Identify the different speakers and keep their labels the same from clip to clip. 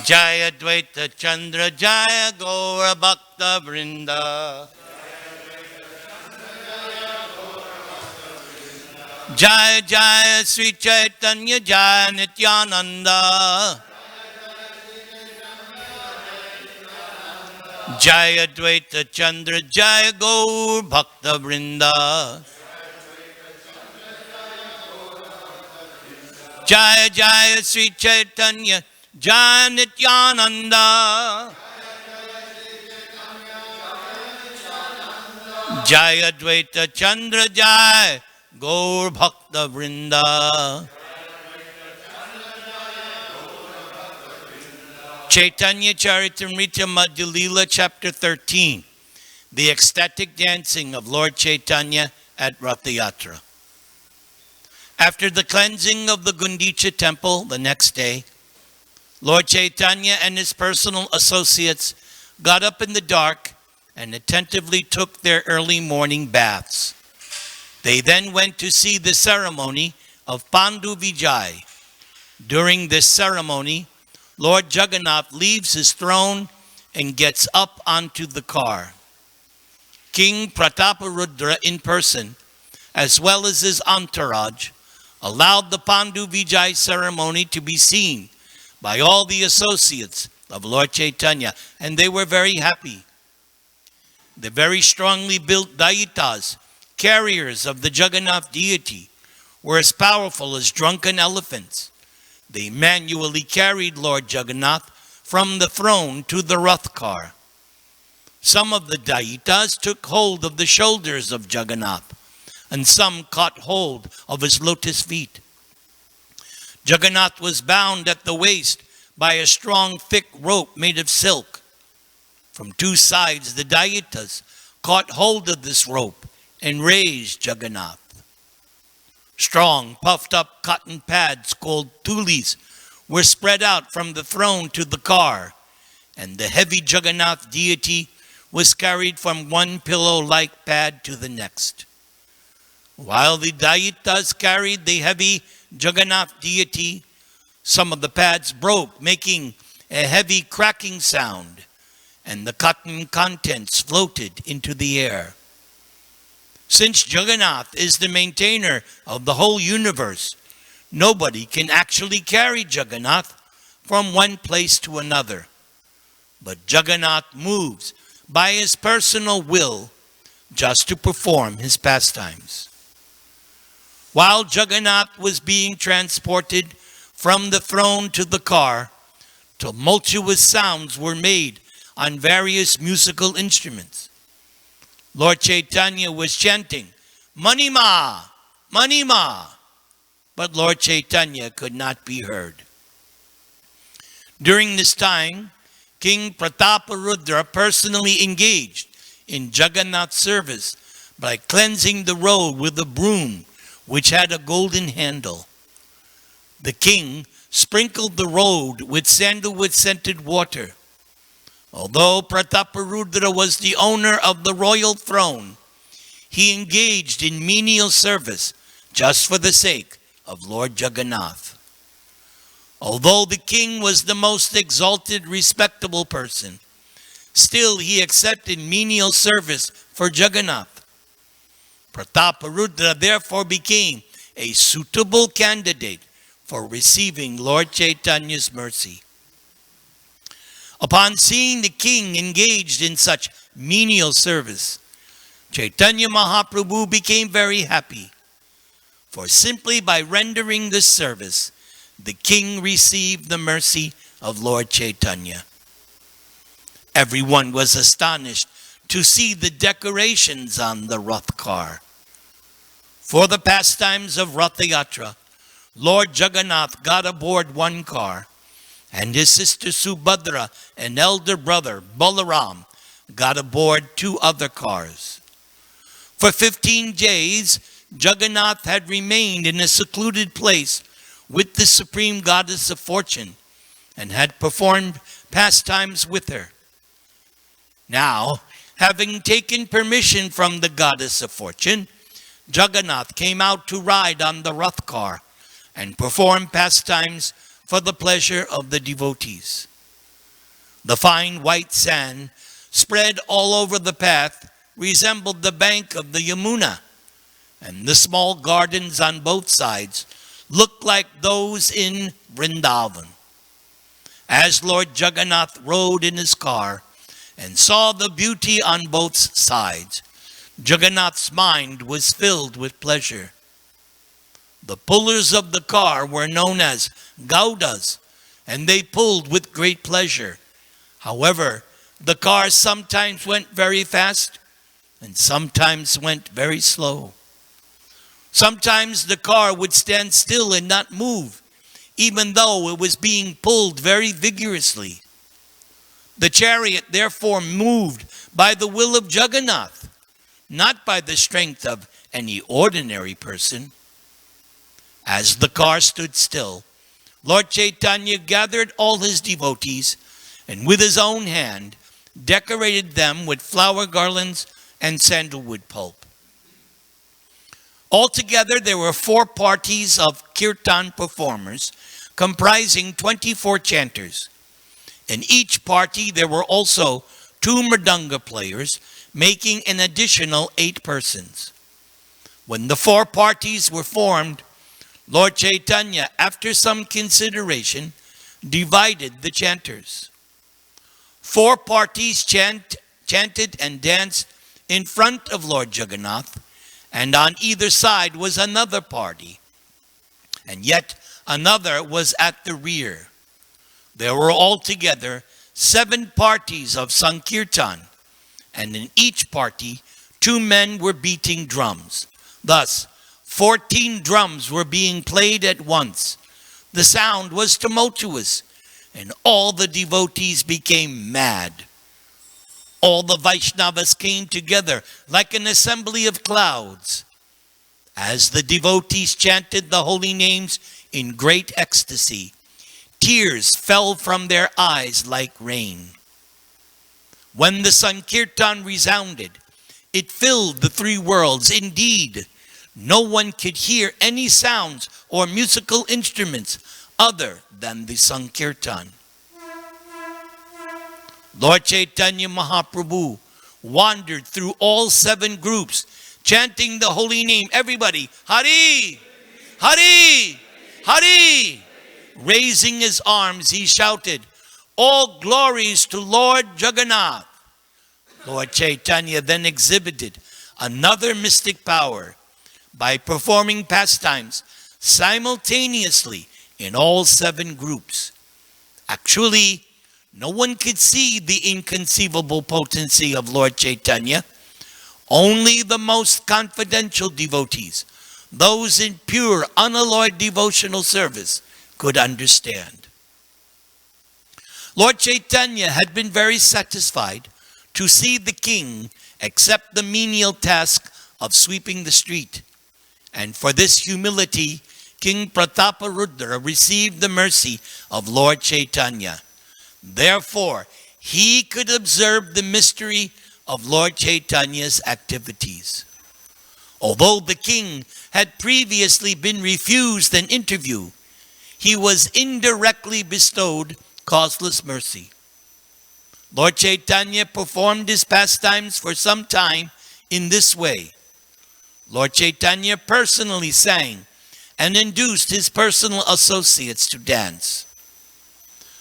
Speaker 1: Jaya Dvaita Chandra Jaya Gaura Bhakta Vrinda. Jaya Jaya Sri Chaitanya Jaya Nityananda. Jaya Dvaita Chandra Jaya Gaur Bhakta Vrinda. Jaya Jaya Sri Chaitanya Jaya Nityananda. Jaya Dvaita Chandra Jaya Gaur Bhakta Vrinda. Chaitanya Charitamrita Madhya Leela, Chapter 13. The ecstatic dancing of Lord Chaitanya at Ratha Yatra. After the cleansing of the Gundicha temple the next day, Lord Chaitanya and his personal associates got up in the dark and attentively took their early morning baths. They then went to see the ceremony of Pandu Vijay. During this ceremony, Lord Jagannath leaves his throne and gets up onto the car. King Prataparudra in person, as well as his entourage, allowed the Pandu Vijay ceremony to be seen by all the associates of Lord Chaitanya, and they were very happy. The very strongly built Daitas, carriers of the Jagannath deity, were as powerful as drunken elephants. They manually carried Lord Jagannath from the throne to the Rath car. Some of the Daitas took hold of the shoulders of Jagannath, and some caught hold of his lotus feet. Jagannath was bound at the waist by a strong, thick rope made of silk. From two sides, the Daitas caught hold of this rope and raised Jagannath. Strong, puffed-up cotton pads called tulis were spread out from the throne to the car, and the heavy Jagannath deity was carried from one pillow-like pad to the next. While the Daitas carried the heavy Jagannath deity, some of the pads broke, making a heavy cracking sound, and the cotton contents floated into the air. Since Jagannath is the maintainer of the whole universe, nobody can actually carry Jagannath from one place to another. But Jagannath moves by his personal will just to perform his pastimes. While Jagannath was being transported from the throne to the car, tumultuous sounds were made on various musical instruments. Lord Chaitanya was chanting, "Manima, Manima," but Lord Chaitanya could not be heard. During this time, King Prataparudra personally engaged in Jagannath service by cleansing the road with a broom which had a golden handle. The king sprinkled the road with sandalwood-scented water. Although Prataparudra was the owner of the royal throne, he engaged in menial service just for the sake of Lord Jagannath. Although the king was the most exalted, respectable person, still he accepted menial service for Jagannath. Prataparudra therefore became a suitable candidate for receiving Lord Chaitanya's mercy. Upon seeing the king engaged in such menial service, Chaitanya Mahaprabhu became very happy, for simply by rendering this service, the king received the mercy of Lord Chaitanya. Everyone was astonished to see the decorations on the Rath car. For the pastimes of Ratha Yatra, Lord Jagannath got aboard one car, and his sister Subhadra and elder brother Balaram got aboard two other cars. For 15 days, Jagannath had remained in a secluded place with the Supreme Goddess of Fortune and had performed pastimes with her. Now, having taken permission from the Goddess of Fortune, Jagannath came out to ride on the Rath car and perform pastimes for the pleasure of the devotees. The fine white sand spread all over the path resembled the bank of the Yamuna, and the small gardens on both sides looked like those in Vrindavan. As Lord Jagannath rode in his car and saw the beauty on both sides, Jagannath's mind was filled with pleasure. The pullers of the car were known as Gaudas, and they pulled with great pleasure. However, the car sometimes went very fast and sometimes went very slow. Sometimes the car would stand still and not move, even though it was being pulled very vigorously. The chariot therefore moved by the will of Jagannath, not by the strength of any ordinary person. As the car stood still, Lord Chaitanya gathered all his devotees and with his own hand decorated them with flower garlands and sandalwood pulp. Altogether, there were 4 parties of kirtan performers comprising 24 chanters. In each party, there were also 2 mridanga players, making an additional 8 persons. When the 4 parties were formed, Lord Chaitanya, after some consideration, divided the chanters. 4 parties chanted and danced in front of Lord Jagannath, and on either side was another party, and yet another was at the rear. There were altogether 7 parties of Sankirtan, and in each party 2 men were beating drums. Thus, 14 drums were being played at once. The sound was tumultuous, and all the devotees became mad. All the Vaishnavas came together like an assembly of clouds. As the devotees chanted the holy names in great ecstasy, tears fell from their eyes like rain. When the Sankirtan resounded, it filled the 3 worlds. Indeed, no one could hear any sounds or musical instruments other than the Sankirtan. Lord Chaitanya Mahaprabhu wandered through all 7 groups, chanting the holy name. Everybody, Hari, Hari, Hari. Raising his arms, he shouted, "All glories to Lord Jagannath." Lord Chaitanya then exhibited another mystic power by performing pastimes simultaneously in all 7 groups. Actually, no one could see the inconceivable potency of Lord Chaitanya. Only the most confidential devotees, those in pure, unalloyed devotional service, could understand. Lord Chaitanya had been very satisfied to see the king accept the menial task of sweeping the street. And for this humility, King Prataparudra received the mercy of Lord Chaitanya. Therefore, he could observe the mystery of Lord Chaitanya's activities. Although the king had previously been refused an interview, he was indirectly bestowed causeless mercy. Lord Chaitanya performed his pastimes for some time in this way. Lord Chaitanya personally sang and induced his personal associates to dance.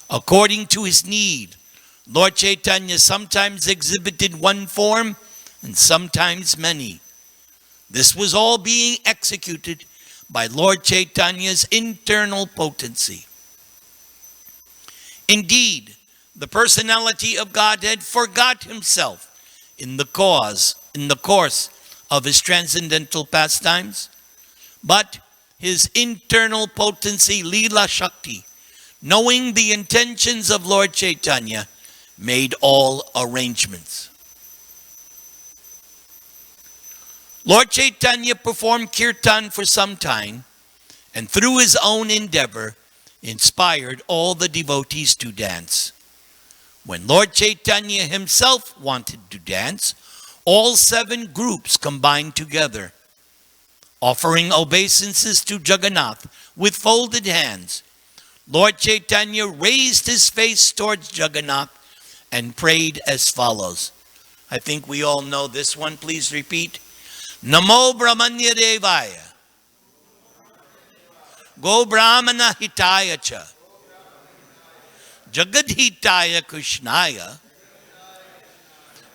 Speaker 1: According to his need, Lord Chaitanya sometimes exhibited one form and sometimes many. This was all being executed by Lord Chaitanya's internal potency. Indeed, the personality of Godhead forgot himself in the course of his transcendental pastimes, but his internal potency, Leela Shakti, knowing the intentions of Lord Chaitanya, made all arrangements. Lord Chaitanya performed kirtan for some time, and through his own endeavor, inspired all the devotees to dance. When Lord Chaitanya himself wanted to dance, all 7 groups combined together. Offering obeisances to Jagannath with folded hands, Lord Chaitanya raised his face towards Jagannath and prayed as follows. I think we all know this one. Please repeat. Namo Brahmanya Devaya. Go Brahmana Hitaya Cha. Jagadhitaya Krishnaya.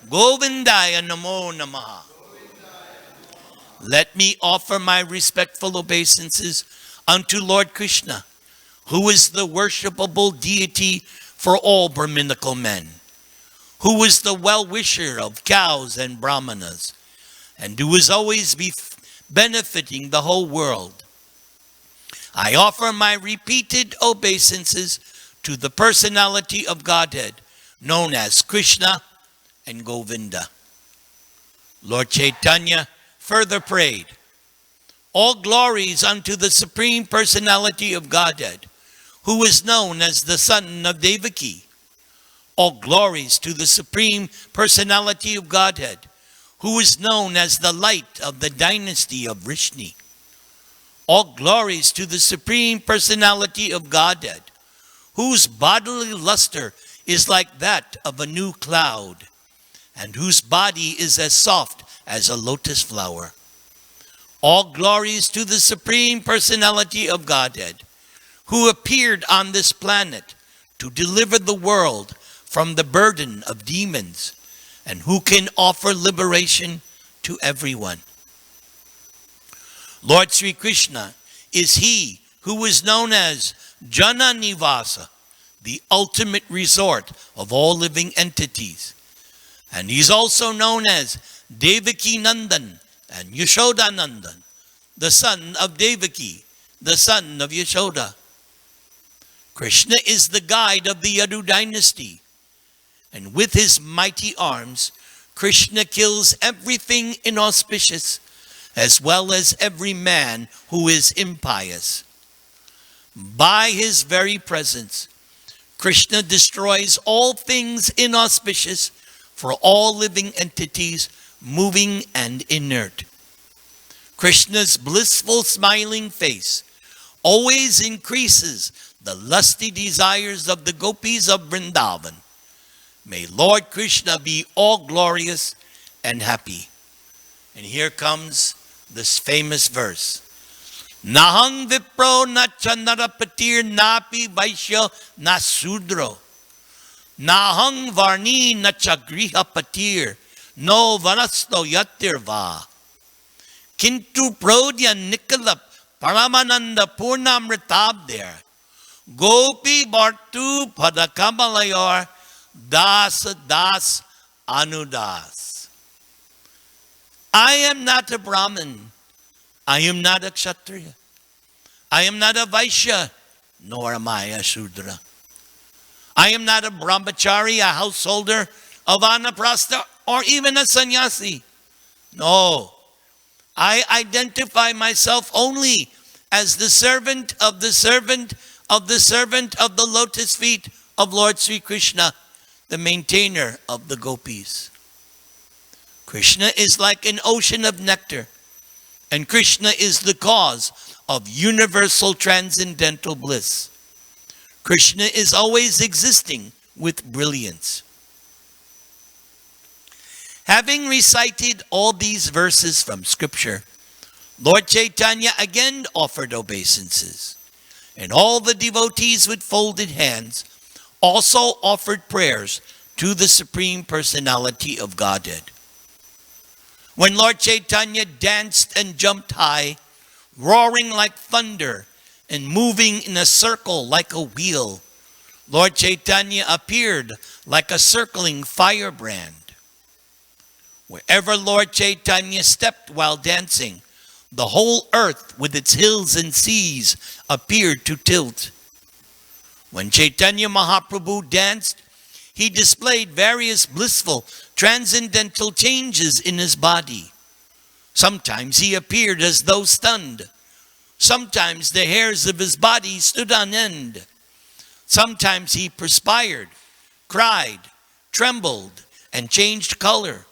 Speaker 1: Govindaya Namo Namaha. Let me offer my respectful obeisances unto Lord Krishna, who is the worshipable deity for all Brahminical men, who is the well-wisher of cows and brahmanas, and who is always benefiting the whole world. I offer my repeated obeisances to the personality of Godhead, known as Krishna and Govinda. Lord Chaitanya further prayed, all glories unto the Supreme Personality of Godhead, who is known as the son of Devaki. All glories to the Supreme Personality of Godhead, who is known as the light of the dynasty of Vrishni. All glories to the Supreme Personality of Godhead, whose bodily luster is like that of a new cloud, and whose body is as soft as a lotus flower. All glories to the Supreme Personality of Godhead, who appeared on this planet to deliver the world from the burden of demons, and who can offer liberation to everyone. Lord Sri Krishna is he who is known as Jana Nivasa, the ultimate resort of all living entities. And he's also known as Devaki Nandan and Yashoda Nandan, the son of Devaki, the son of Yashoda. Krishna is the guide of the Yadu dynasty, and with his mighty arms, Krishna kills everything inauspicious, as well as every man who is impious. By his very presence, Krishna destroys all things inauspicious for all living entities, moving and inert. Krishna's blissful smiling face always increases the lusty desires of the gopis of Vrindavan. May Lord Krishna be all glorious and happy. And here comes this famous verse. Nahang vipro na chanarapatir napi vaishya na sudro. Nahang varni na chagriha patir no vanasto yatirva. Kintu prodya nikalap paramananda purnamritab there. Gopi bartu padakamalayar das das anudas. I am not a Brahmin. I am not a Kshatriya. I am not a Vaishya, nor am I a Shudra. I am not a brahmachari, a householder of Anaprastha, or even a sannyasi. No, I identify myself only as the servant of the servant of the servant of the lotus feet of Lord Sri Krishna, the maintainer of the gopis. Krishna is like an ocean of nectar, and Krishna is the cause of universal transcendental bliss. Krishna is always existing with brilliance. Having recited all these verses from Scripture, Lord Chaitanya again offered obeisances, and all the devotees with folded hands also offered prayers to the Supreme Personality of Godhead. When Lord Chaitanya danced and jumped high, roaring like thunder and moving in a circle like a wheel, Lord Chaitanya appeared like a circling firebrand. Wherever Lord Chaitanya stepped while dancing, the whole earth with its hills and seas appeared to tilt. When Chaitanya Mahaprabhu danced, he displayed various blissful, transcendental changes in his body. Sometimes he appeared as though stunned. Sometimes the hairs of his body stood on end. Sometimes he perspired, cried, trembled, and changed color.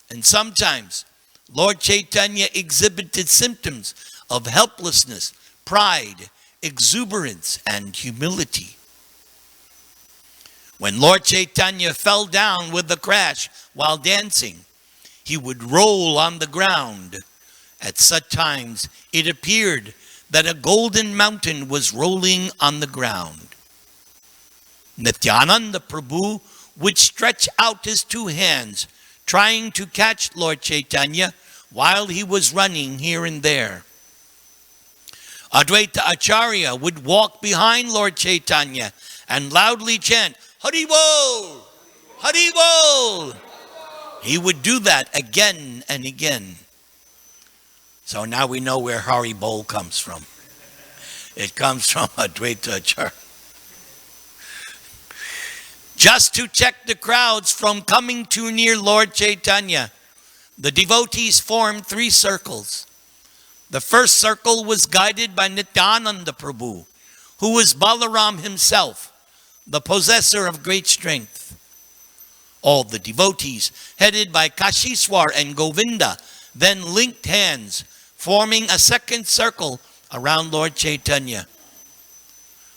Speaker 1: And sometimes Lord Chaitanya exhibited symptoms of helplessness, pride, exuberance, and humility. When Lord Chaitanya fell down with a crash while dancing, he would roll on the ground. At such times, it appeared that a golden mountain was rolling on the ground. Nityananda Prabhu would stretch out his two hands, trying to catch Lord Chaitanya while he was running here and there. Advaita Acharya would walk behind Lord Chaitanya and loudly chant, Haribol! Haribol! He would do that again and again. So now we know where Haribol comes from. It comes from Advaita Acharya. Just to check the crowds from coming too near Lord Chaitanya, the devotees formed 3 circles. The first circle was guided by Nityananda Prabhu, who was Balaram himself, the possessor of great strength. All the devotees, headed by Kashishwar and Govinda, then linked hands, forming a second circle around Lord Chaitanya.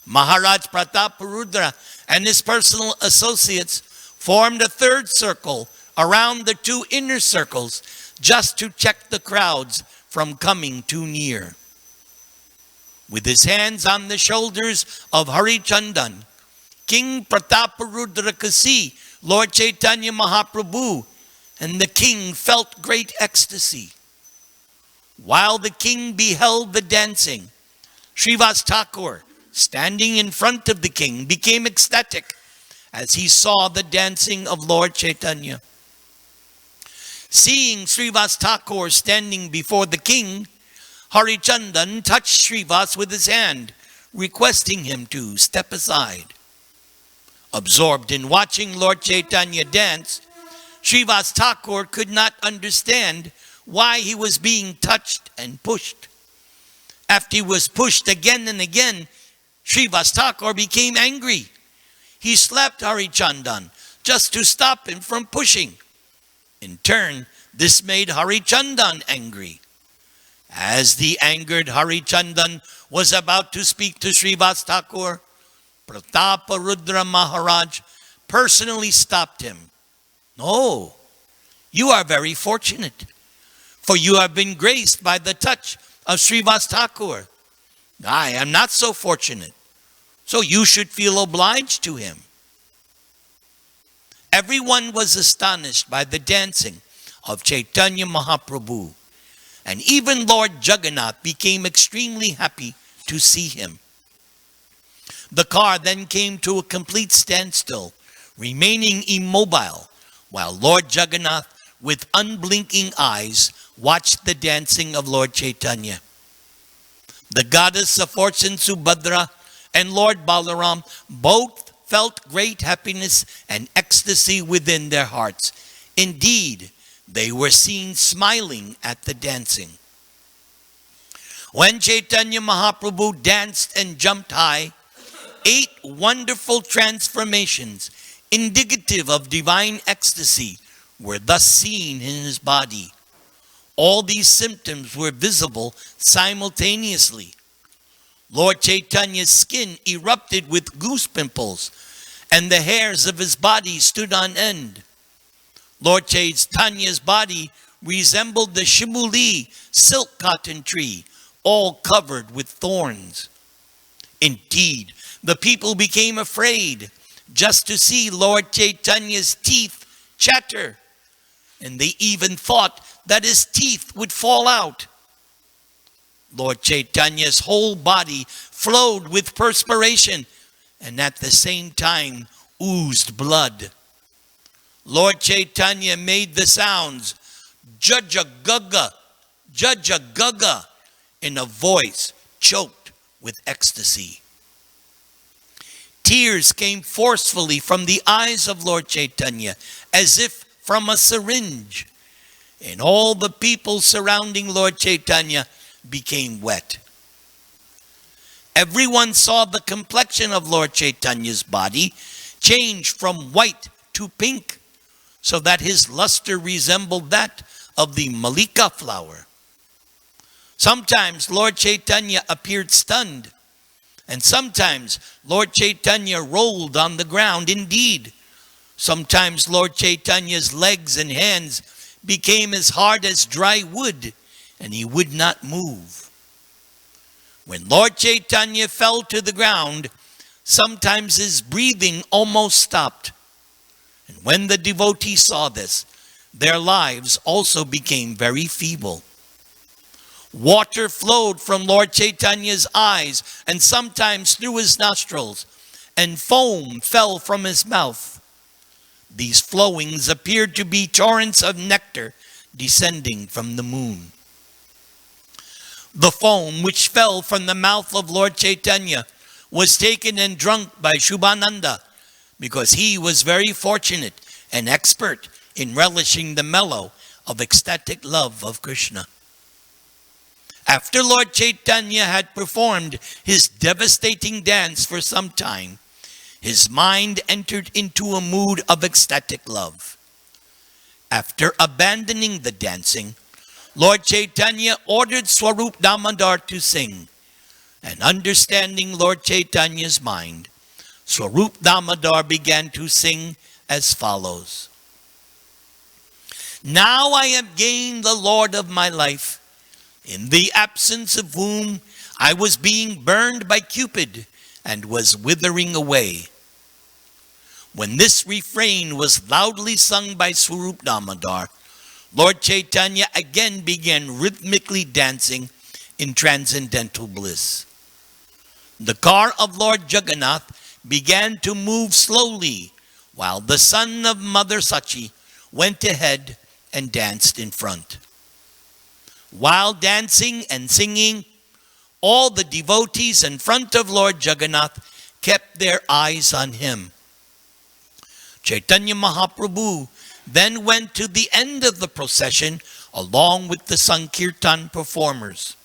Speaker 1: Maharaj Prataparudra and his personal associates formed a third circle around the 2 inner circles just to check the crowds from coming too near. With his hands on the shoulders of Harichandan, King Prataparudra could see Lord Chaitanya Mahaprabhu, and the king felt great ecstasy. While the king beheld the dancing, Srivas Thakur, standing in front of the king, became ecstatic as he saw the dancing of Lord Chaitanya. Seeing Srivas Thakur standing before the king, Harichandan touched Srivas with his hand, requesting him to step aside. Absorbed in watching Lord Chaitanya dance, Srivas Thakur could not understand why he was being touched and pushed. After he was pushed again and again, Srivas Thakur became angry. He slapped Harichandan just to stop him from pushing. In turn, this made Harichandan angry. As the angered Harichandan was about to speak to Srivas Thakur, Prataparudra Maharaj personally stopped him. No, you are very fortunate, for you have been graced by the touch of Srivas Thakur. I am not so fortunate, so you should feel obliged to him. Everyone was astonished by the dancing of Chaitanya Mahaprabhu, and even Lord Jagannath became extremely happy to see him. The car then came to a complete standstill, remaining immobile, while Lord Jagannath, with unblinking eyes, watched the dancing of Lord Chaitanya. The goddess of fortune Subhadra and Lord Balaram both felt great happiness and ecstasy within their hearts. Indeed, they were seen smiling at the dancing. When Chaitanya Mahaprabhu danced and jumped high, 8 wonderful transformations, indicative of divine ecstasy, were thus seen in his body. All these symptoms were visible simultaneously. Lord Chaitanya's skin erupted with goose pimples, and the hairs of his body stood on end. Lord Chaitanya's body resembled the shimuli silk cotton tree, all covered with thorns. Indeed, the people became afraid just to see Lord Chaitanya's teeth chatter, and they even thought that his teeth would fall out. Lord Chaitanya's whole body flowed with perspiration and at the same time oozed blood. Lord Chaitanya made the sounds Jaja Gaga in a voice choked with ecstasy. Tears came forcefully from the eyes of Lord Chaitanya as if from a syringe, and all the people surrounding Lord Chaitanya became wet. Everyone saw the complexion of Lord Chaitanya's body change from white to pink, so that his luster resembled that of the Malika flower. Sometimes Lord Chaitanya appeared stunned, And sometimes Lord Chaitanya rolled on the ground indeed. Sometimes Lord Chaitanya's legs and hands became as hard as dry wood, and he would not move. When Lord Chaitanya fell to the ground, sometimes his breathing almost stopped. And when the devotees saw this, their lives also became very feeble. Water flowed from Lord Chaitanya's eyes and sometimes through his nostrils, and foam fell from his mouth. These flowings appeared to be torrents of nectar descending from the moon. The foam which fell from the mouth of Lord Chaitanya was taken and drunk by Shubhananda, because he was very fortunate and expert in relishing the mellow of ecstatic love of Krishna. After Lord Chaitanya had performed his devastating dance for some time, his mind entered into a mood of ecstatic love. After abandoning the dancing, Lord Chaitanya ordered Swarup Damodar to sing. And understanding Lord Chaitanya's mind, Swarup Damodar began to sing as follows. Now I have gained the Lord of my life, in the absence of whom I was being burned by Cupid and was withering away. When this refrain was loudly sung by Swarup Damodar, Lord Chaitanya again began rhythmically dancing in transcendental bliss. The car of Lord Jagannath began to move slowly, while the son of Mother Sachi went ahead and danced in front. While dancing and singing, all the devotees in front of Lord Jagannath kept their eyes on him. Chaitanya Mahaprabhu then went to the end of the procession along with the Sankirtan performers.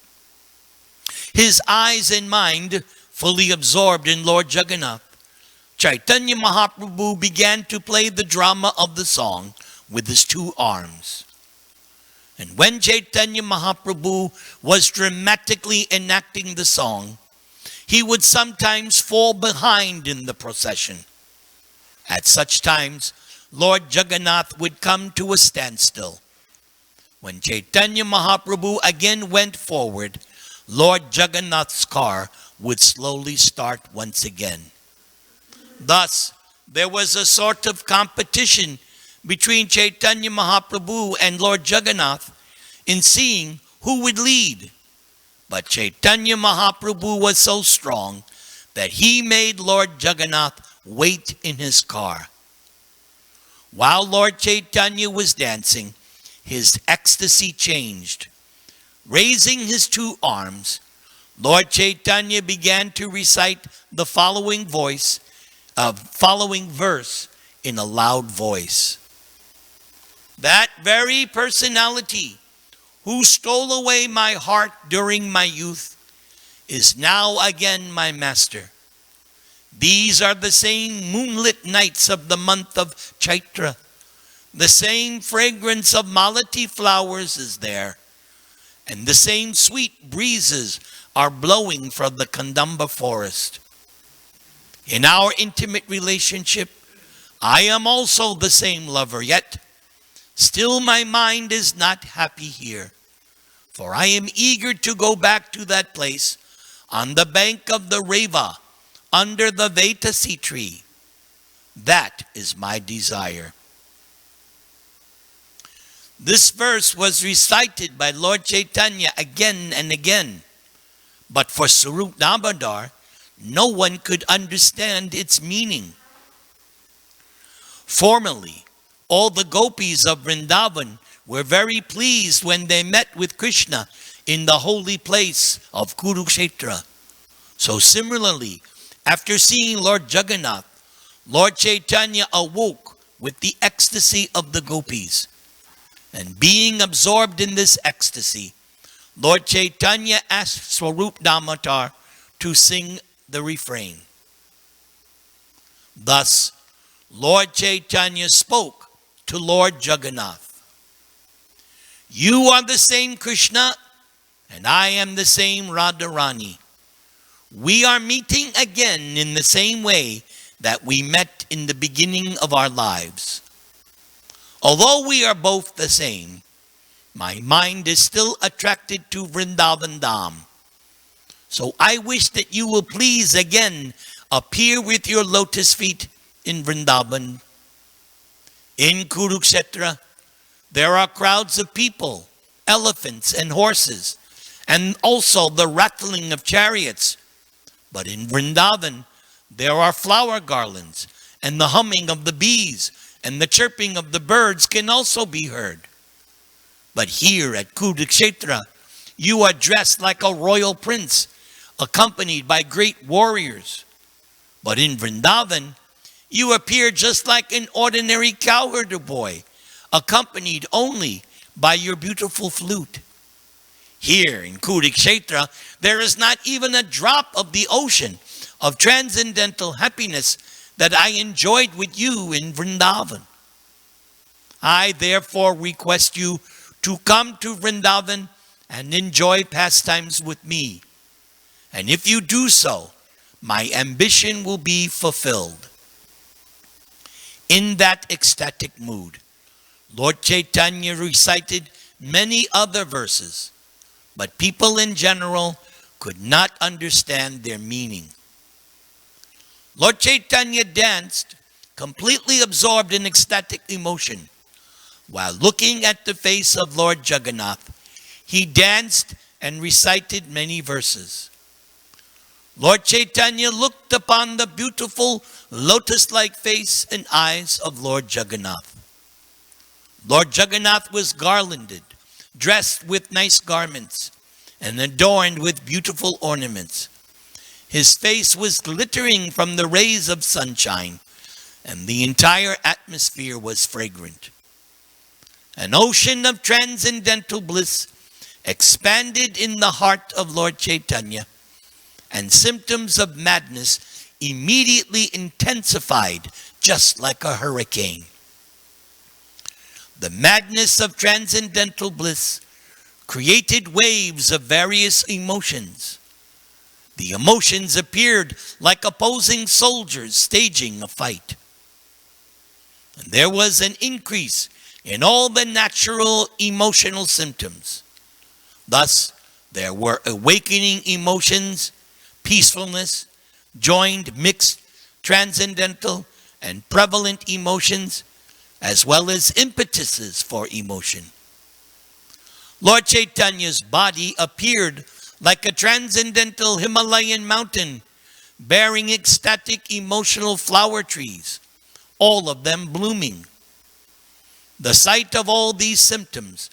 Speaker 1: His eyes and mind fully absorbed in Lord Jagannath, Chaitanya Mahaprabhu began to play the drama of the song with his two arms. And when Chaitanya Mahaprabhu was dramatically enacting the song, he would sometimes fall behind in the procession. At such times, Lord Jagannath would come to a standstill. When Chaitanya Mahaprabhu again went forward, Lord Jagannath's car would slowly start once again. Thus, there was a sort of competition between Chaitanya Mahaprabhu and Lord Jagannath in seeing who would lead. But Chaitanya Mahaprabhu was so strong that he made Lord Jagannath wait in his car. While Lord Chaitanya was dancing, his ecstasy changed. Raising his two arms, Lord Chaitanya began to recite the following verse in a loud voice. That very personality who stole away my heart during my youth is now again my master. These are the same moonlit nights of the month of Chaitra. The same fragrance of malati flowers is there, and the same sweet breezes are blowing from the Kandamba forest. In our intimate relationship, I am also the same lover, yet still my mind is not happy here, for I am eager to go back to that place on the bank of the Reva, under the Vetasi tree. That is my desire. This verse was recited by Lord Chaitanya again and again, but for Swarup Damodar, no one could understand its meaning. Formerly, all the gopis of Vrindavan were very pleased when they met with Krishna in the holy place of Kurukshetra. So similarly, after seeing Lord Jagannath, Lord Chaitanya awoke with the ecstasy of the gopis. And being absorbed in this ecstasy, Lord Chaitanya asked Swarup Damodar to sing the refrain. Thus, Lord Chaitanya spoke to Lord Jagannath. You are the same Krishna, and I am the same Radharani. we are meeting again in the same way that we met in the beginning of our lives. Although we are both the same, my mind is still attracted to Vrindavan Dham. So I wish that you will please again appear with your lotus feet in Vrindavan. In Kurukshetra, there are crowds of people, elephants and horses, and also the rattling of chariots. But in Vrindavan, there are flower garlands, and the humming of the bees and the chirping of the birds can also be heard. But here at Kurukshetra, you are dressed like a royal prince, accompanied by great warriors. But in Vrindavan, you appear just like an ordinary cowherder boy, accompanied only by your beautiful flute. Here in Kurukshetra, there is not even a drop of the ocean of transcendental happiness that I enjoyed with you in Vrindavan. I therefore request you to come to Vrindavan and enjoy pastimes with me. And if you do so, my ambition will be fulfilled. In that ecstatic mood, Lord Chaitanya recited many other verses, but people in general could not understand their meaning. Lord Chaitanya danced, completely absorbed in ecstatic emotion. While looking at the face of Lord Jagannath, he danced and recited many verses. Lord Chaitanya looked upon the beautiful lotus-like face and eyes of Lord Jagannath. Lord Jagannath was garlanded, dressed with nice garments, and adorned with beautiful ornaments. His face was glittering from the rays of sunshine, and the entire atmosphere was fragrant. An ocean of transcendental bliss expanded in the heart of Lord Chaitanya, and symptoms of madness immediately intensified just like a hurricane. The madness of transcendental bliss created waves of various emotions. The emotions appeared like opposing soldiers staging a fight. And there was an increase in all the natural emotional symptoms. Thus, there were awakening emotions, peacefulness, joined, mixed, transcendental, and prevalent emotions, as well as impetuses for emotion. Lord Chaitanya's body appeared like a transcendental Himalayan mountain, bearing ecstatic emotional flower trees, all of them blooming. The sight of all these symptoms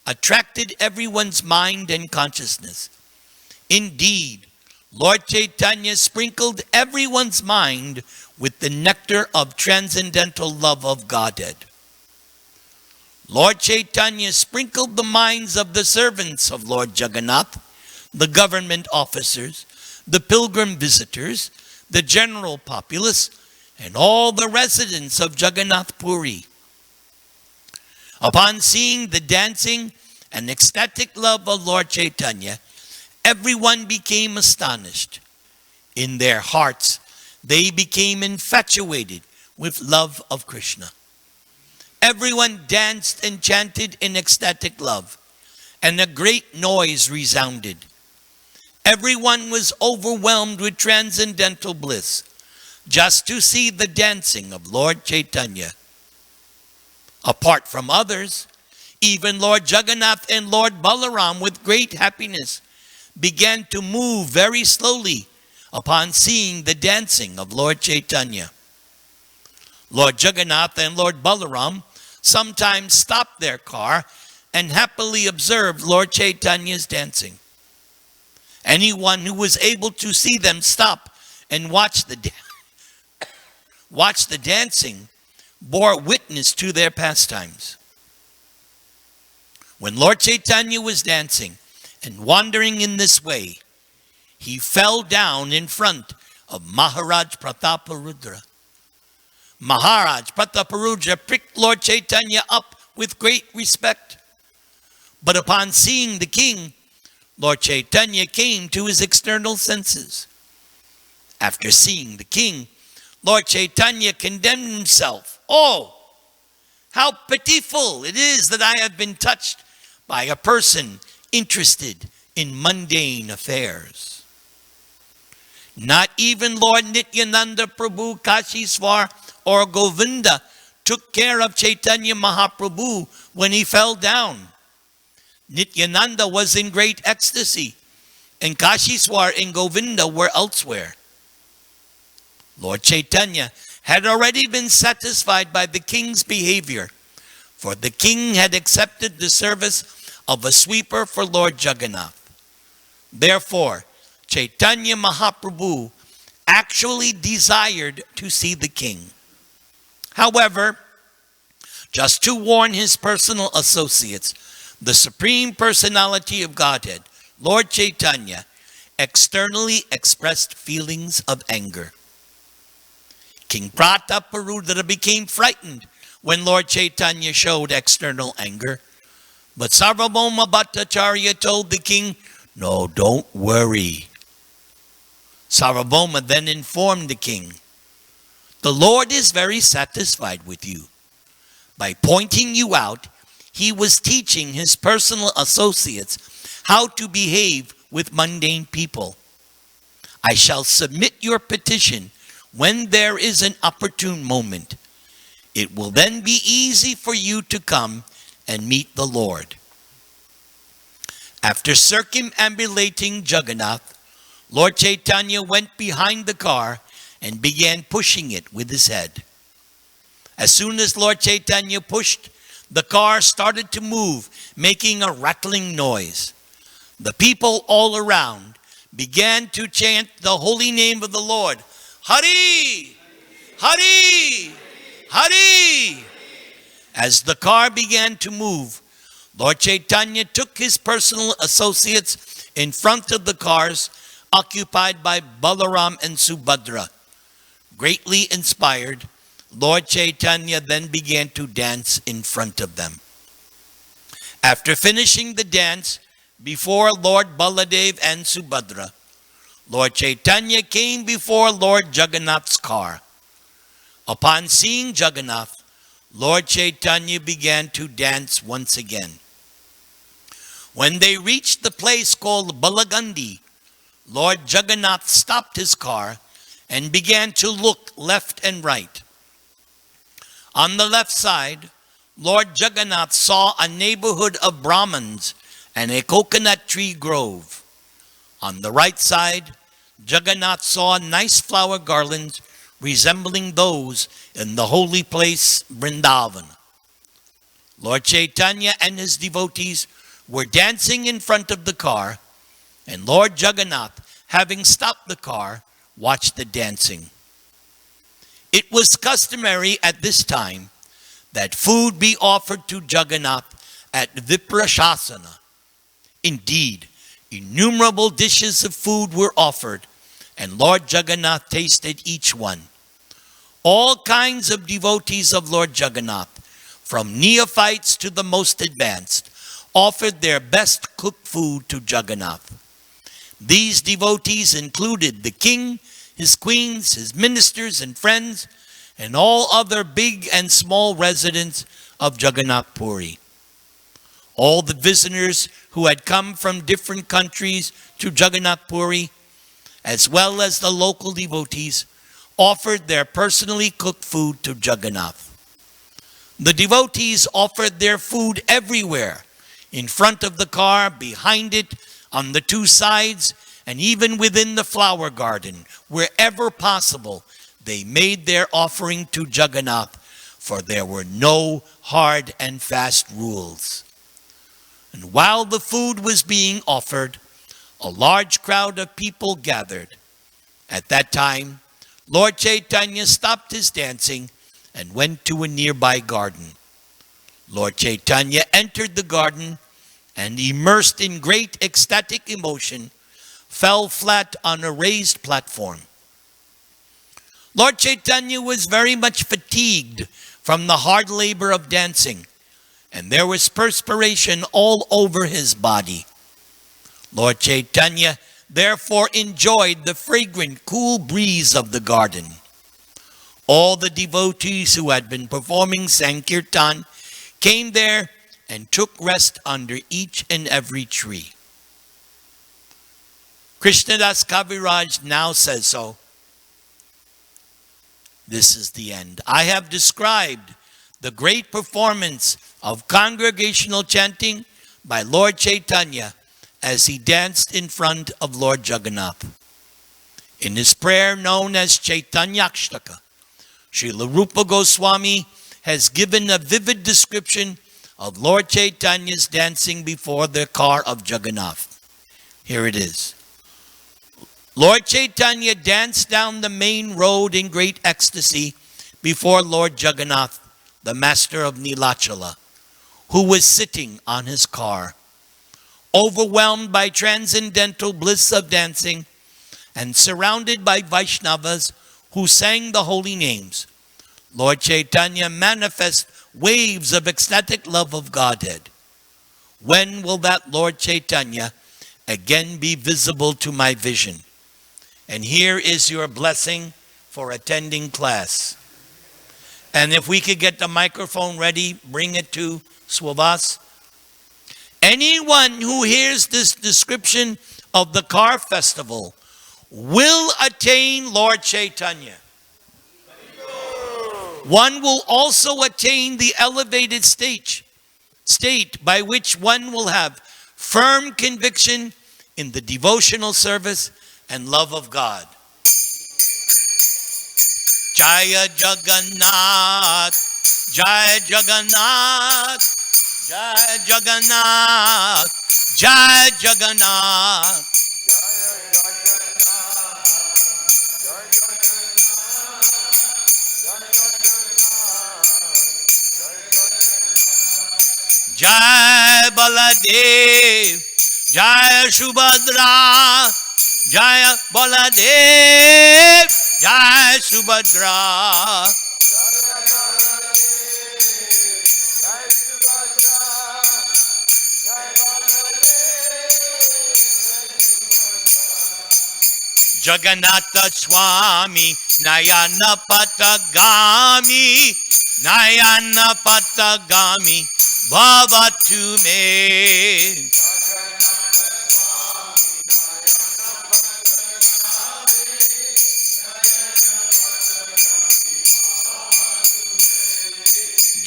Speaker 1: attracted everyone's mind and consciousness. Indeed, Lord Chaitanya sprinkled everyone's mind with the nectar of transcendental love of Godhead. Lord Chaitanya sprinkled the minds of the servants of Lord Jagannath, the government officers, the pilgrim visitors, the general populace, and all the residents of Jagannath Puri. Upon seeing the dancing and ecstatic love of Lord Chaitanya, everyone became astonished. In their hearts, they became infatuated with love of Krishna. Everyone danced and chanted in ecstatic love, and a great noise resounded. Everyone was overwhelmed with transcendental bliss just to see the dancing of Lord Chaitanya. Apart from others, even Lord Jagannath and Lord Balaram, with great happiness, began to move very slowly upon seeing the dancing of Lord Chaitanya. Lord Jagannath and Lord Balaram sometimes stopped their car and happily observed Lord Chaitanya's dancing. Anyone who was able to see them stop and watch the dancing bore witness to their pastimes. When Lord Chaitanya was dancing and wandering in this way, he fell down in front of Maharaj Prataparudra. Maharaj Prataparudra picked Lord Chaitanya up with great respect. But upon seeing the king, Lord Chaitanya came to his external senses. After seeing the king, Lord Chaitanya condemned himself. Oh, how pitiful it is that I have been touched by a person interested in mundane affairs. Not even Lord Nityananda Prabhu, Kashishwar, or Govinda took care of Chaitanya Mahaprabhu when he fell down. Nityananda was in great ecstasy, and Kashishwar and Govinda were elsewhere. Lord Chaitanya had already been satisfied by the king's behavior, for the king had accepted the service of a sweeper for Lord Jagannath. Therefore, Chaitanya Mahaprabhu actually desired to see the king. However, just to warn his personal associates, the Supreme Personality of Godhead, Lord Chaitanya, externally expressed feelings of anger. King Prataparudra became frightened when Lord Chaitanya showed external anger. But Sarvabhauma Bhattacharya told the king, "No, don't worry." Sarvabhauma then informed the king, "The Lord is very satisfied with you. By pointing you out, he was teaching his personal associates how to behave with mundane people. I shall submit your petition when there is an opportune moment. It will then be easy for you to come and meet the Lord." After circumambulating Jagannath, Lord Chaitanya went behind the car and began pushing it with his head. As soon as Lord Chaitanya pushed, the car started to move, making a rattling noise. The people all around began to chant the holy name of the Lord, "Hari! Hari! Hari!" As the car began to move, Lord Chaitanya took his personal associates in front of the cars occupied by Balaram and Subhadra. Greatly inspired, Lord Chaitanya then began to dance in front of them. After finishing the dance before Lord Baladev and Subhadra, Lord Chaitanya came before Lord Jagannath's car. Upon seeing Jagannath, Lord Chaitanya began to dance once again. When they reached the place called Balagandi, Lord Jagannath stopped his car and began to look left and right. On the left side, Lord Jagannath saw a neighborhood of Brahmins and a coconut tree grove. On the right side, Jagannath saw nice flower garlands resembling those in the holy place Vrindavan. Lord Chaitanya and his devotees were dancing in front of the car, and Lord Jagannath, having stopped the car, watched the dancing. It was customary at this time that food be offered to Jagannath at Viprashasana. Indeed, innumerable dishes of food were offered, and Lord Jagannath tasted each one. All kinds of devotees of Lord Jagannath, from neophytes to the most advanced, offered their best cooked food to Jagannath. These devotees included the king, his queens, his ministers and friends, and all other big and small residents of Jagannath Puri. All the visitors who had come from different countries to Jagannath Puri, as well as the local devotees, offered their personally cooked food to Jagannath. The devotees offered their food everywhere, in front of the car, behind it, on the two sides, and even within the flower garden, wherever possible, they made their offering to Jagannath, for there were no hard and fast rules. And while the food was being offered, a large crowd of people gathered. At that time, Lord Chaitanya stopped his dancing and went to a nearby garden. Lord Chaitanya entered the garden and, immersed in great ecstatic emotion, fell flat on a raised platform. Lord Chaitanya was very much fatigued from the hard labor of dancing, and there was perspiration all over his body. Lord Chaitanya therefore enjoyed the fragrant, cool breeze of the garden. All the devotees who had been performing Sankirtan came there and took rest under each and every tree. Krishnadas Kaviraj now says so. This is the end. I have described the great performance of congregational chanting by Lord Chaitanya as he danced in front of Lord Jagannath. In his prayer known as Chaitanyakštaka, Srila Rupa Goswami has given a vivid description of Lord Chaitanya's dancing before the car of Jagannath. Here it is. Lord Chaitanya danced down the main road in great ecstasy before Lord Jagannath, the master of Nilachala, who was sitting on his car. Overwhelmed by transcendental bliss of dancing and surrounded by Vaishnavas who sang the holy names, Lord Chaitanya manifests waves of ecstatic love of Godhead. When will that Lord Chaitanya again be visible to my vision? And here is your blessing for attending class. And if we could get the microphone ready, bring it to Swavas. Anyone who hears this description of the car festival will attain Lord Chaitanya. One will also attain the elevated state by which one will have firm conviction in the devotional service and love of God. Jaya Jagannath, Jaya Jagannath, Jaya Jagannath, Jaya Jagannath. Jai Baladev, Jai Subhadra, Jai Baladev, Jai Subhadra. Jagannatha Swami, Nayana Patagami, Nayana Patagami, Bhavatu me.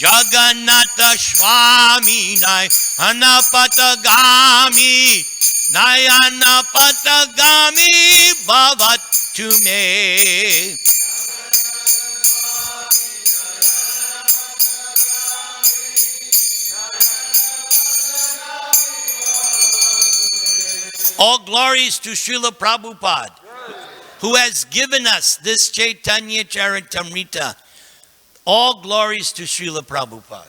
Speaker 1: Jagannatha Swami, Nayana Patagami, Nayana Patagami, Bhavatu me. All glories to Srila Prabhupada, who has given us this Chaitanya Charitamrita. All glories to Srila Prabhupada.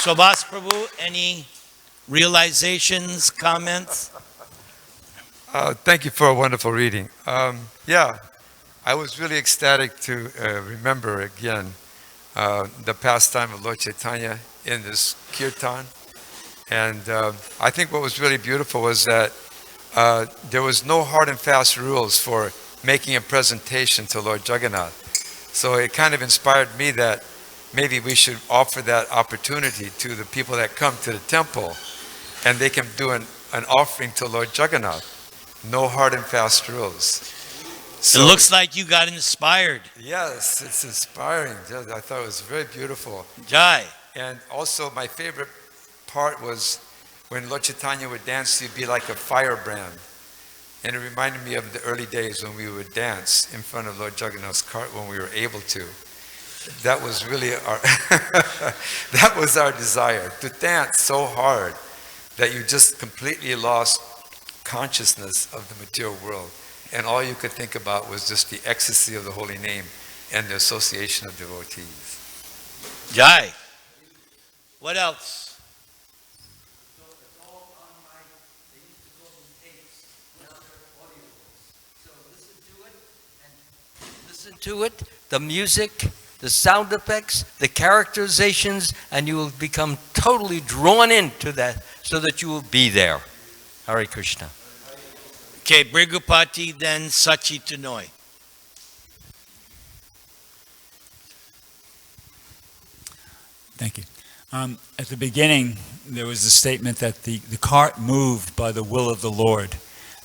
Speaker 1: Subhas Prabhu, any realizations, comments?
Speaker 2: Thank you for a wonderful reading. I was really ecstatic to remember again the pastime of Lord Chaitanya in this kirtan. And I think what was really beautiful was that there was no hard and fast rules for making a presentation to Lord Jagannath. So it kind of inspired me that maybe we should offer that opportunity to the people that come to the temple, and they can do an offering to Lord Jagannath. No hard and fast rules.
Speaker 1: So, it looks like you got inspired.
Speaker 2: Yes, it's inspiring. I thought it was very beautiful.
Speaker 1: Jai.
Speaker 2: And also my favorite part was when Lord Chaitanya would dance, he'd be like a firebrand. And it reminded me of the early days when we would dance in front of Lord Jagannath's cart when we were able to. That was really our that was our desire, to dance so hard that you just completely lost consciousness of the material world. And all you could think about was just the ecstasy of the holy name and the association of devotees.
Speaker 1: Jai. What else?
Speaker 3: Listen to it, the music, the sound effects, the characterizations, and you will become totally drawn into that so that you will be there. Hare Krishna.
Speaker 1: Okay, Brigupati, then Sachi Tanoi.
Speaker 4: Thank you. At the beginning, there was the statement that the cart moved by the will of the Lord.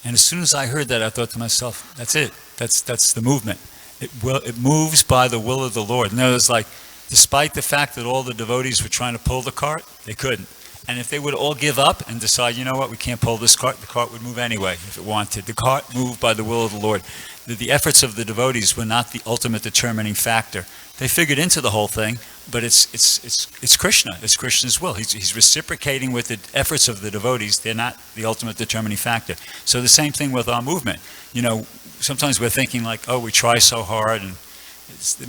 Speaker 4: And as soon as I heard that, I thought to myself, that's it. That's the movement. It moves by the will of the Lord. And it was like, despite the fact that all the devotees were trying to pull the cart, they couldn't. And if they would all give up and decide, you know what, we can't pull this cart, the cart would move anyway if it wanted. The cart moved by the will of the Lord. The efforts of the devotees were not the ultimate determining factor. They figured into the whole thing, but it's Krishna. It's Krishna's will. He's reciprocating with the efforts of the devotees. They're not the ultimate determining factor. So the same thing with our movement. You know, sometimes we're thinking like, oh, we try so hard, and the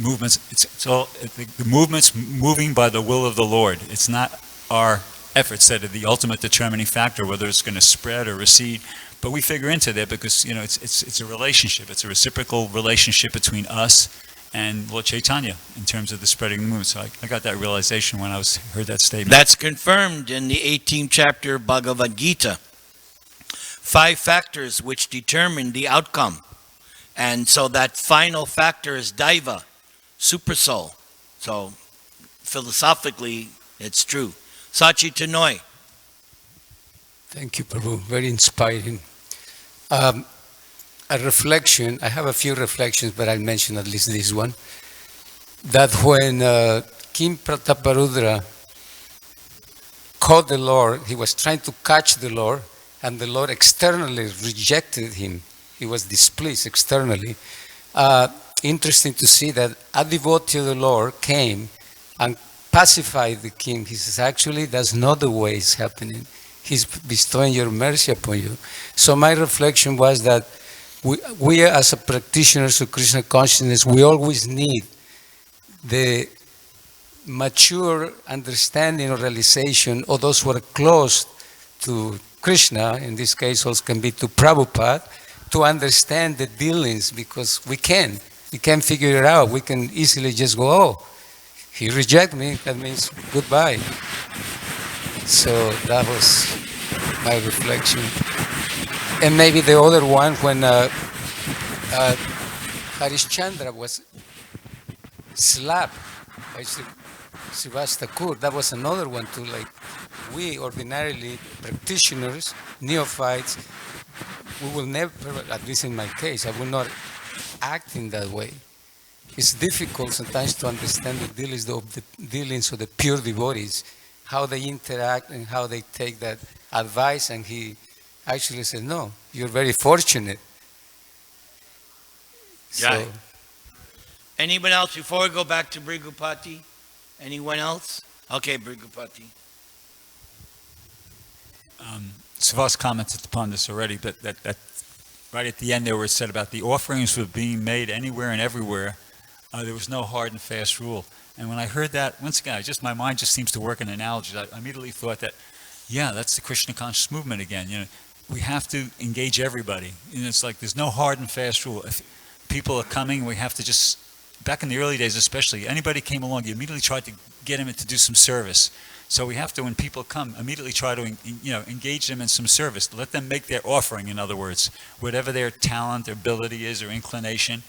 Speaker 4: movement's moving by the will of the Lord. It's not our efforts that are the ultimate determining factor, whether it's going to spread or recede. But we figure into that because, you know, it's a relationship. It's a reciprocal relationship between us and Lord Chaitanya in terms of the spreading of the movement. So I got that realization when I heard that statement.
Speaker 1: That's confirmed in the 18th chapter of Bhagavad Gita. 5 factors which determine the outcome. And so that final factor is Daiva, supersoul. So philosophically, it's true. Sachi Tanoi.
Speaker 5: Thank you, Prabhu. Very inspiring. A reflection, I have a few reflections, but I'll mention at least this one. That when King Prataparudra caught the Lord, he was trying to catch the Lord, and the Lord externally rejected him. He was displeased externally. Interesting to see that a devotee of the Lord came and pacified the king. He says, actually, that's not the way it's happening. He's bestowing your mercy upon you. So my reflection was that we as a practitioners of Krishna consciousness, we always need the mature understanding or realization of those who are close to Krishna, in this case also can be to Prabhupada, to understand the dealings, because we can figure it out. We can easily just go, oh, he rejected me, that means goodbye. So that was my reflection. And maybe the other one, when Harishchandra was slapped by Srivastakur, that was another one too. Like, we ordinarily practitioners, neophytes, we will never, at least in my case, I will not act in that way. It's difficult sometimes to understand the dealings of the pure devotees, how they interact and how they take that advice, and he actually said, no, you're very fortunate.
Speaker 1: Yeah. So, anyone else before we go back to Brigupati? Anyone else? Okay, Brigupati.
Speaker 4: Savas commented upon this already, but that right at the end there where it said about the offerings were being made anywhere and everywhere, there was no hard and fast rule. And when I heard that, once again, my mind just seems to work in analogies. I immediately thought that, yeah, that's the Krishna conscious movement again. You know, we have to engage everybody. You know, it's like there's no hard and fast rule. If people are coming, we have to just, back in the early days especially, anybody came along, you immediately tried to get them to do some service. So we have to, when people come, immediately try to, engage them in some service. Let them make their offering, in other words. Whatever their talent, their ability is, or inclination,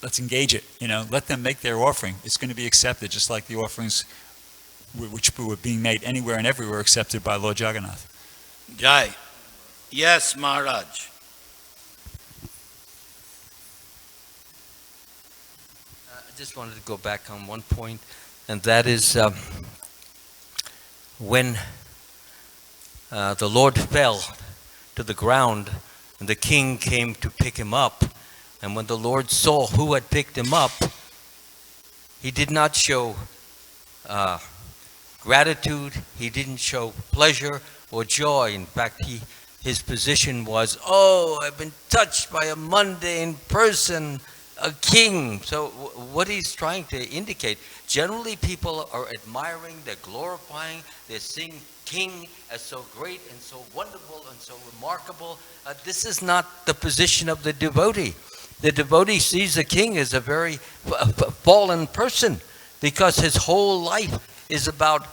Speaker 4: let's engage it. Let them make their offering. It's going to be accepted, just like the offerings which were being made anywhere and everywhere accepted by Lord Jagannath.
Speaker 1: Jai. Yes, Maharaj.
Speaker 3: I just wanted to go back on one point, and that is when the Lord fell to the ground and the king came to pick him up, and when the Lord saw who had picked him up, he did not show gratitude, he didn't show pleasure or joy. In fact, his position was, oh, I've been touched by a mundane person, a king. So what he's trying to indicate, generally people are admiring, they're glorifying, they're seeing king as so great and so wonderful and so remarkable. This is not the position of the devotee. the devotee sees the king as a very fallen person because his whole life is about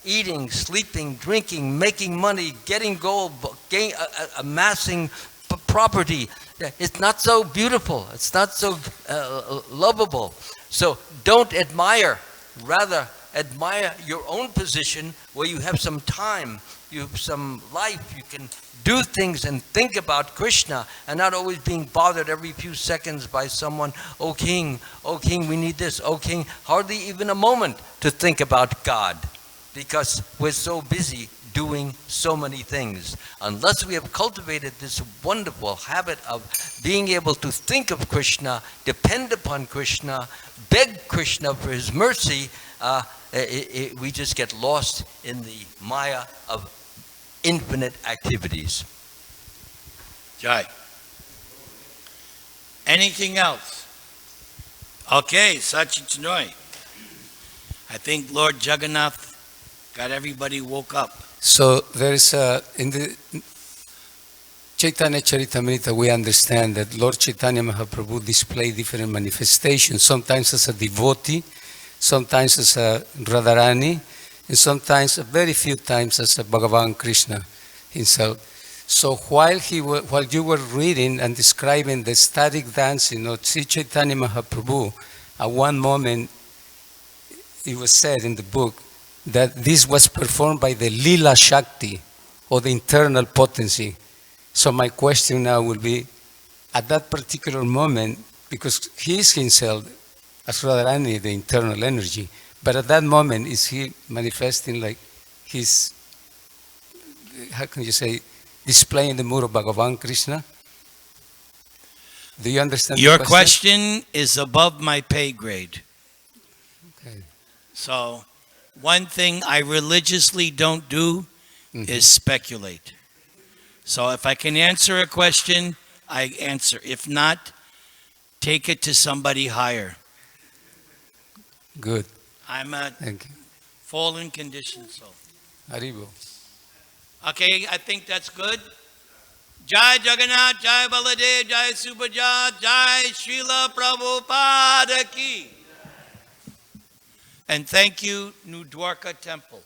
Speaker 3: eating, sleeping, drinking, making money, getting gold, amassing property. It's not so beautiful. It's not so lovable. So don't admire. Rather, admire your own position where you have some time, you have some life, you can do things and think about Krishna and not always being bothered every few seconds by someone, oh king, we need this, oh king, hardly even a moment to think about God because we're so busy doing so many things. Unless we have cultivated this wonderful habit of being able to think of Krishna, depend upon Krishna, beg Krishna for his mercy, we just get lost in the maya of infinite activities.
Speaker 1: Jai. Anything else? Okay, Sachitanoy. I think Lord Jagannath got everybody woke up.
Speaker 5: So there is in the Chaitanya Charitamrita, we understand that Lord Chaitanya Mahaprabhu displayed different manifestations, sometimes as a devotee, sometimes as a Radharani, and sometimes, very few times, as a Bhagavan Krishna himself. So while you were reading and describing the ecstatic dancing of Sri Chaitanya Mahaprabhu, at one moment it was said in the book that this was performed by the Lila Shakti, or the internal potency. So my question now will be, at that particular moment, because he is himself, as Radharani, the internal energy, but at that moment, is he manifesting like his, how can you say, displaying the mood of Bhagavan Krishna? Do you understand
Speaker 1: Your
Speaker 5: the
Speaker 1: question is above my pay grade.
Speaker 5: Okay.
Speaker 1: So, one thing I religiously don't do is speculate. So if I can answer a question, I answer. If not, take it to somebody higher.
Speaker 5: Good.
Speaker 1: I'm a
Speaker 5: Thank you.
Speaker 1: fallen condition soul.
Speaker 5: Haribo.
Speaker 1: Okay, I think that's good. Jai Jagannath, Jai Baladev, Jai Subhajat, Jai Srila Prabhupada ki. And thank you, New Dwarka Temple.